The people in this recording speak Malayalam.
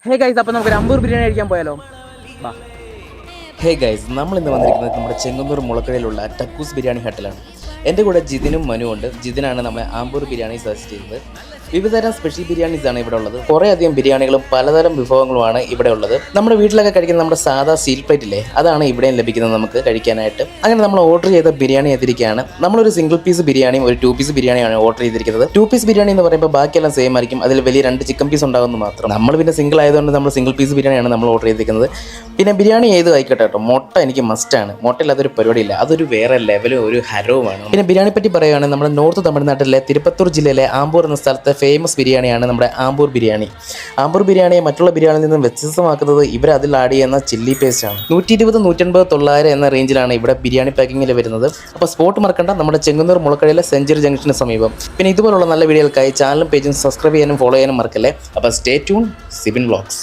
ഹേ ഗൈസ്, അപ്പോൾ നമുക്ക് അമ്പൂർ ബിരിയാണി കഴിക്കാൻ പോയാലോ? വാ. ഹേ ഗൈസ്, നമ്മൾ ഇന്ന് വന്നിരിക്കുന്നത് നമ്മുടെ ചെങ്ങന്നൂർ മുളക്കരയിലുള്ള ടക്കൂസ് ബിരിയാണി ഹട്ടിലാണ്. എൻ്റെ കൂടെ ജിതിനും മനു ഉണ്ട്. ജിതിനാണ് നമ്മളെ ആമ്പൂർ ബിരിയാണി സജസ്റ്റ് ചെയ്തത്. വിവിധതരം സ്പെഷ്യൽ ബിരിയാണീസാണ് ഇവിടെ ഉള്ളത്. കുറേ അധികം ബിരിയാണികളും പലതരം വിഭവങ്ങളുമാണ് ഇവിടെ ഉള്ളത്. നമ്മുടെ വീട്ടിലൊക്കെ കഴിക്കുന്ന നമ്മുടെ സാധാ സ്റ്റീൽ പ്ലേറ്റ് ഇല്ലേ, അതാണ് ഇവിടെയും ലഭിക്കുന്നത് നമുക്ക് കഴിക്കാനായിട്ട്. അങ്ങനെ നമ്മൾ ഓർഡർ ചെയ്ത ബിരിയാണി എത്തിയിരിക്കുകയാണ്. നമ്മളൊരു സിംഗിൾ പീസ് ബിരിയാണിയും ഒരു 2 പീസ് ബിരിയാണിയാണ് ഓർഡർ ചെയ്തിരിക്കുന്നത്. 2 പീസ് ബിരിയാണി എന്ന് പറയുമ്പോൾ ബാക്കിയെല്ലാം സെയിം ആയിരിക്കും. അതിൽ വലിയ 2 ചിക്കൻ പീസ് ഉണ്ടാകുന്നു മാത്രം. നമ്മൾ പിന്നെ സിംഗിൾ ആയതുകൊണ്ട് നമ്മൾ സിംഗിൾ പീസ് ബിരിയാണിയാണ് നമ്മൾ ഓർഡർ ചെയ്തിരിക്കുന്നത്. പിന്നെ ബിരിയാണി ഏത് ആയിക്കോട്ടെ കേട്ടോ, മുട്ട എനിക്ക് മസ്റ്റാണ്. മുട്ടയില്ലാത്തൊരു പരിപാടിയില്ല, അതൊരു വേറെ ലെവലും ഒരു ഹരവുമാണ്. പിന്നെ ബിരിയാണി പറ്റി പറയുകയാണെങ്കിൽ നമ്മുടെ നോർത്ത് തമിഴ്നാട്ടിലെ തിരുപ്പത്തൂർ ജില്ലയിലെ ആമ്പൂർ എന്ന സ്ഥലത്തെ ഫേമസ് ബിരിയാണിയാണ് നമ്മുടെ ആമ്പൂർ ബിരിയാണി. ആമ്പൂർ ബിരിയാണിയെ മറ്റുള്ള ബിരിയാണിയിൽ നിന്നും വ്യത്യസ്തമാക്കുന്നത് ഇവർ അതിൽ ആഡ് ചെയ്യുന്ന ചില്ലി പേസ്റ്റ് ആണ്. 120, 180, 900 എന്ന റേഞ്ചിലാണ് ഇവിടെ ബിരിയാണി പാക്കിങ്ങിൽ വരുന്നത്. അപ്പോൾ സ്പോട്ട് മറക്കണ്ട, നമ്മുടെ ചെങ്ങന്നൂർ മുളക്കരയിലെ സെഞ്ചുറി ജംഗ്ഷന് സമീപം. പിന്നെ ഇതുപോലുള്ള നല്ല വീഡിയോകൾക്കായി ചാനലും പേജും സബ്സ്ക്രൈബ് ചെയ്യാനും ഫോളോ ചെയ്യാനും മറക്കല്ലേ. അപ്പോൾ സ്റ്റേ ട്യൂൺ സിബിൻ വ്ളോഗ്സ്.